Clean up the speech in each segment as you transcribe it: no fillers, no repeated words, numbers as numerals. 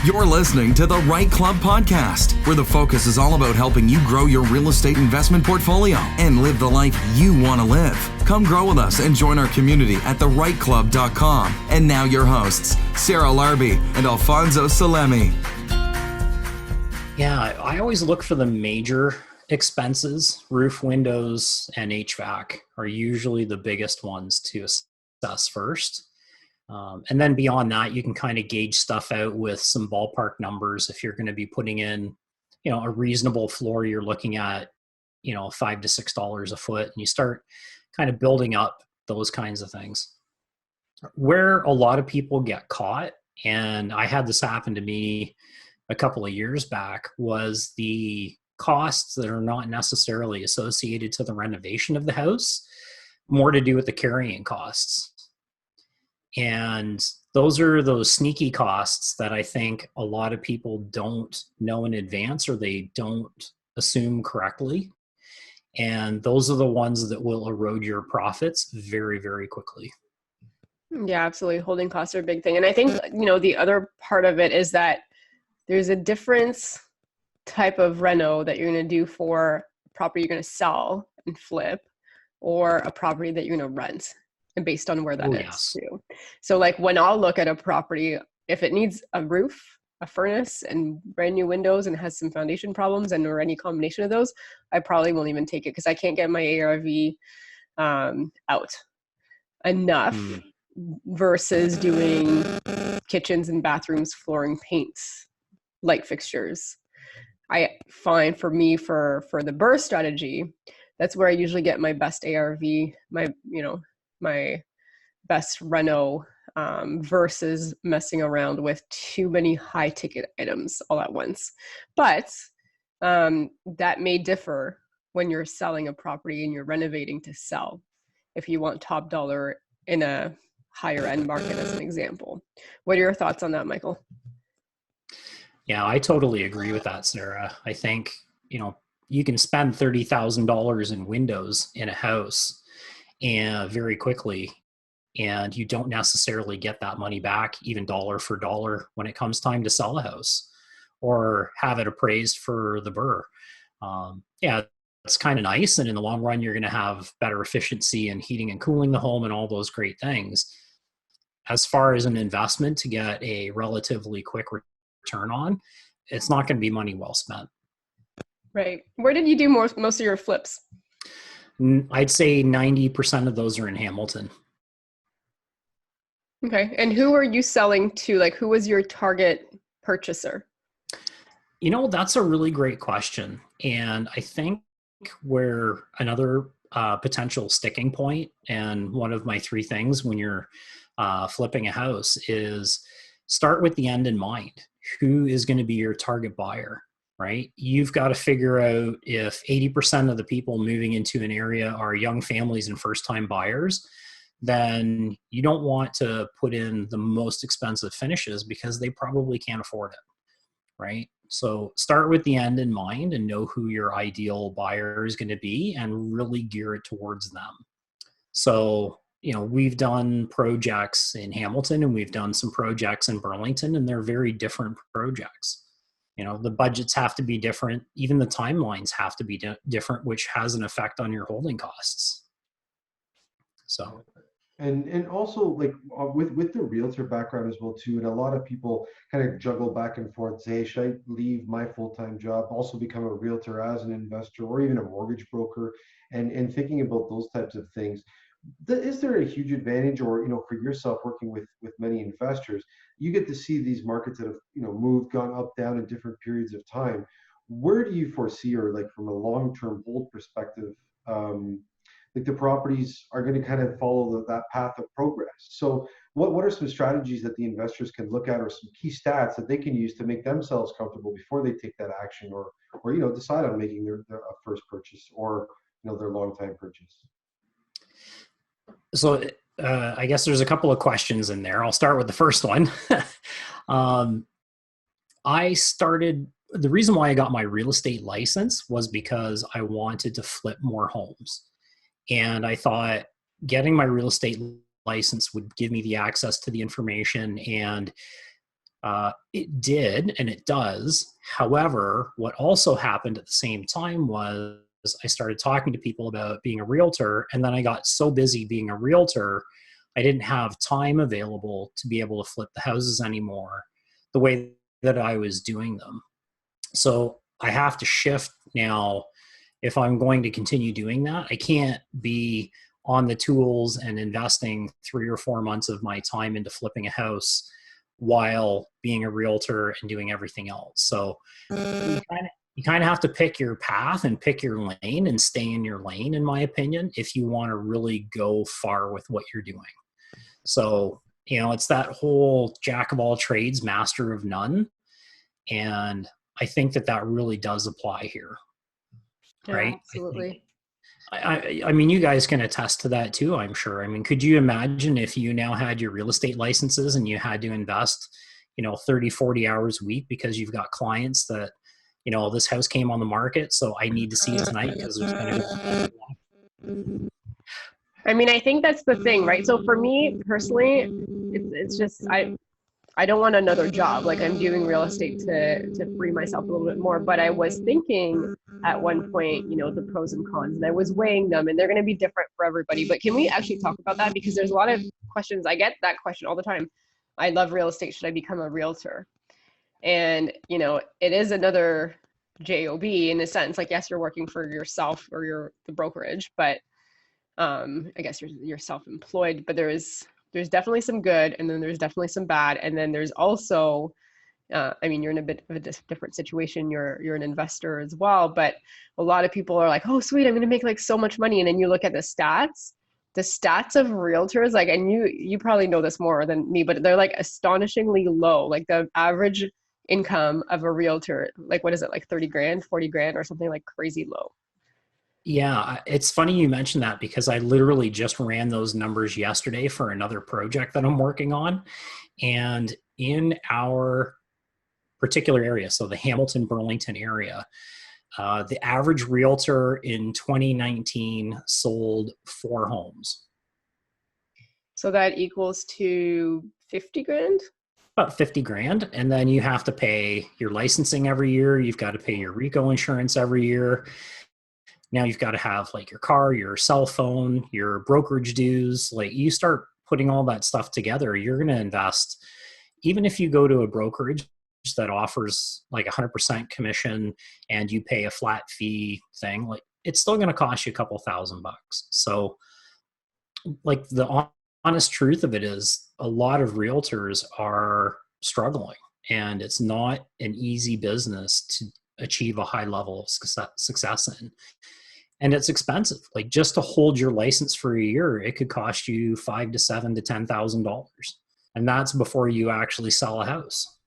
You're listening to the REITE Club podcast, where the focus is all about helping you grow your real estate investment portfolio and live the life you want to live. Come grow with us and join our community at thereiteclub.com. And now your hosts, Sarah Larby and Alfonso Salemi. Yeah, I always look for the major expenses. Roof, windows, and HVAC are usually the biggest ones to assess first. And then beyond that, you can kind of gauge stuff out with some ballpark numbers. If you're going to be putting in, a reasonable floor, you're looking at, $5 to $6 a foot, and you start kind of building up those kinds of things. Where a lot of people get caught, and I had this happen to me a couple of years back, was the costs that are not necessarily associated to the renovation of the house, more to do with the carrying costs. And those are those sneaky costs that I think a lot of people don't know in advance, or they don't assume correctly. And those are the ones that will erode your profits very, very quickly. Yeah, absolutely. Holding costs are a big thing. And I think, the other part of it is that there's a difference type of reno that you're going to do for a property you're going to sell and flip, or a property that you're going to rent, and based on where that is too. So like when I'll look at a property, if it needs a roof, a furnace, and brand new windows, and has some foundation problems, or any combination of those, I probably won't even take it, because I can't get my ARV out enough versus doing kitchens and bathrooms, flooring, paints, light fixtures. I find for me, for the BRRRR strategy, that's where I usually get my best ARV, my best reno, versus messing around with too many high ticket items all at once. But that may differ when you're selling a property and you're renovating to sell, if you want top dollar in a higher end market, as an example. What are your thoughts on that, Michael? Yeah, I totally agree with that, Sarah. I think, you can spend $30,000 in windows in a house and very quickly, and you don't necessarily get that money back, even dollar for dollar, when it comes time to sell a house or have it appraised for the BRRRR. Yeah, it's kind of nice. And in the long run, you're going to have better efficiency in heating and cooling the home and all those great things. As far as an investment to get a relatively quick return on, it's not going to be money well spent. Right. Where did you do most of your flips? I'd say 90% of those are in Hamilton. Okay. And who are you selling to? Like, who was your target purchaser? That's a really great question. And I think where another potential sticking point, and one of my 3 things when you're flipping a house, is start with the end in mind. Who is going to be your target buyer, right? You've got to figure out if 80% of the people moving into an area are young families and first-time buyers, then you don't want to put in the most expensive finishes, because they probably can't afford it, right? So start with the end in mind and know who your ideal buyer is going to be, and really gear it towards them. So, we've done projects in Hamilton, and we've done some projects in Burlington, and they're very different projects. The budgets have to be different. Even the timelines have to be different, which has an effect on your holding costs. So. And also, like, with the realtor background as well too, and a lot of people kind of juggle back and forth, say, hey, should I leave my full-time job, also become a realtor as an investor, or even a mortgage broker, and thinking about those types of things. Is there a huge advantage, or for yourself working with many investors, you get to see these markets that have moved, gone up, down in different periods of time. Where do you foresee, or like from a long-term hold perspective, like the properties are going to kind of follow that path of progress? So what are some strategies that the investors can look at, or some key stats that they can use to make themselves comfortable before they take that action, or decide on making their first purchase, or their long-time purchase? So I guess there's a couple of questions in there. I'll start with the first one. The reason why I got my real estate license was because I wanted to flip more homes. And I thought getting my real estate license would give me the access to the information and It did, and it does. However, what also happened at the same time was I started talking to people about being a realtor, and then I got so busy being a realtor, I didn't have time available to be able to flip the houses anymore the way that I was doing them. So I have to shift now. If I'm going to continue doing that, I can't be on the tools and investing 3 or 4 months of my time into flipping a house while being a realtor and doing everything else. So you kind of have to pick your path and pick your lane and stay in your lane, in my opinion, if you want to really go far with what you're doing. So, it's that whole jack of all trades, master of none. And I think that really does apply here. Yeah, right? absolutely. I mean, you guys can attest to that too, I'm sure. I mean, could you imagine if you now had your real estate licenses and you had to invest, 30, 40 hours a week because you've got clients that, this house came on the market, so I need to see it tonight because there's going to go. I mean, I think that's the thing, right? So for me personally, it's just, I don't want another job. Like, I'm doing real estate to free myself a little bit more. But I was thinking at one point, the pros and cons, and I was weighing them, and they're going to be different for everybody. But can we actually talk about that? Because there's a lot of questions. I get that question all the time. I love real estate. Should I become a realtor? And, it is another job in a sense. Like, yes, you're working for yourself or you're the brokerage, but I guess you're self-employed, but there's definitely some good, and then there's definitely some bad, and then there's also I mean, you're in a bit of a different situation. You're an investor as well, but a lot of people are like, oh sweet, I'm going to make like so much money. And then you look at the stats of realtors, like, and you probably know this more than me, but they're like astonishingly low. Like, the average income of a realtor, like, what is it, like 30 grand, 40 grand or something, like crazy low. Yeah, it's funny you mentioned that because I literally just ran those numbers yesterday for another project that I'm working on. And in our particular area, so the Hamilton, Burlington area, the average realtor in 2019 sold 4 homes. So that equals to 50 grand? About 50 grand. And then you have to pay your licensing every year. You've got to pay your RICO insurance every year. Now you've got to have like your car, your cell phone, your brokerage dues. Like, you start putting all that stuff together, you're going to invest. Even if you go to a brokerage that offers like 100% commission and you pay a flat fee thing, like, it's still going to cost you a couple $1,000. So, like, the honest truth of it is a lot of realtors are struggling, and it's not an easy business to achieve a high level of success in. And it's expensive. Like, just to hold your license for a year, it could cost you $5,000 to $7,000 to $10,000, and that's before you actually sell a house.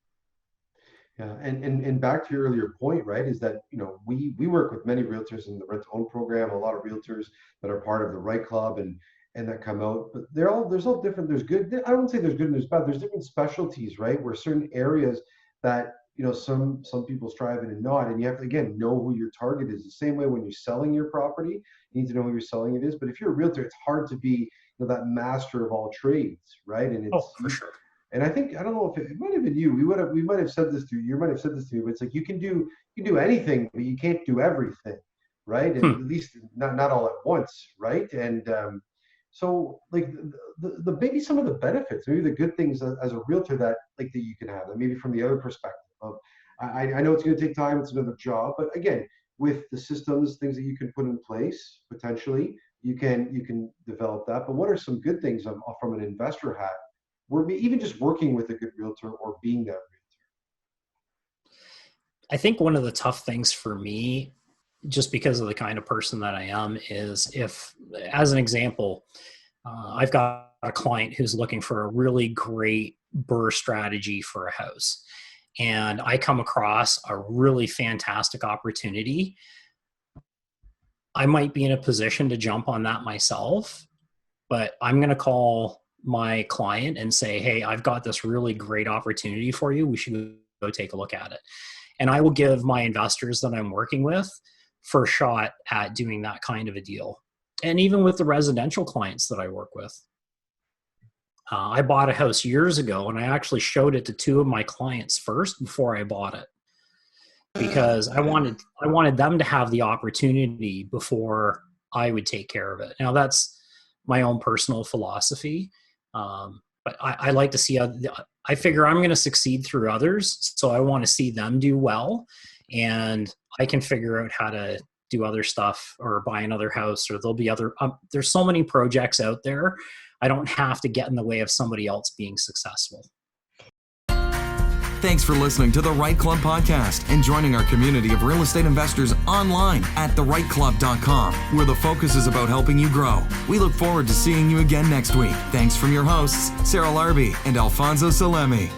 Yeah, and back to your earlier point, right, is that we work with many realtors in the rent to own program, a lot of realtors that are part of the REITE Club and that come out, but there's all different. There's good. I don't say there's good and there's bad. There's different specialties, right, where certain areas that some people strive in and not, and you have to again know who your target is. The same way when you're selling your property, you need to know who you're selling it is. But if you're a realtor, it's hard to be that master of all trades, right? And it's For sure. and I think I don't know if it might have been you. We might have said this to you. You might have said this to me, but it's like you can do anything, but you can't do everything, right? And at least not all at once, right? And so like the maybe some of the benefits, maybe the good things as a realtor that you can have, maybe from the other perspective of I know it's going to take time, it's another job, but again, with the systems, things that you can put in place, potentially you can develop that. But what are some good things from an investor hat? We're even just working with a good realtor or being that realtor. I think one of the tough things for me, just because of the kind of person that I am, is if, as an example, I've got a client who's looking for a really great BRRRR strategy for a house, and I come across a really fantastic opportunity. I might be in a position to jump on that myself, but I'm going to call my client and say, hey, I've got this really great opportunity for you. We should go take a look at it. And I will give my investors that I'm working with first shot at doing that kind of a deal. And even with the residential clients that I work with, I bought a house years ago, and I actually showed it to two of my clients first before I bought it, because I wanted them to have the opportunity before I would take care of it. Now that's my own personal philosophy, but I like to see. I figure I'm going to succeed through others, so I want to see them do well, and I can figure out how to do other stuff or buy another house, or there'll be other. There's so many projects out there. I don't have to get in the way of somebody else being successful. Thanks for listening to the REITE Club podcast and joining our community of real estate investors online at thereiteclub.com, where the focus is about helping you grow. We look forward to seeing you again next week. Thanks from your hosts, Sarah Larby and Alfonso Salemi.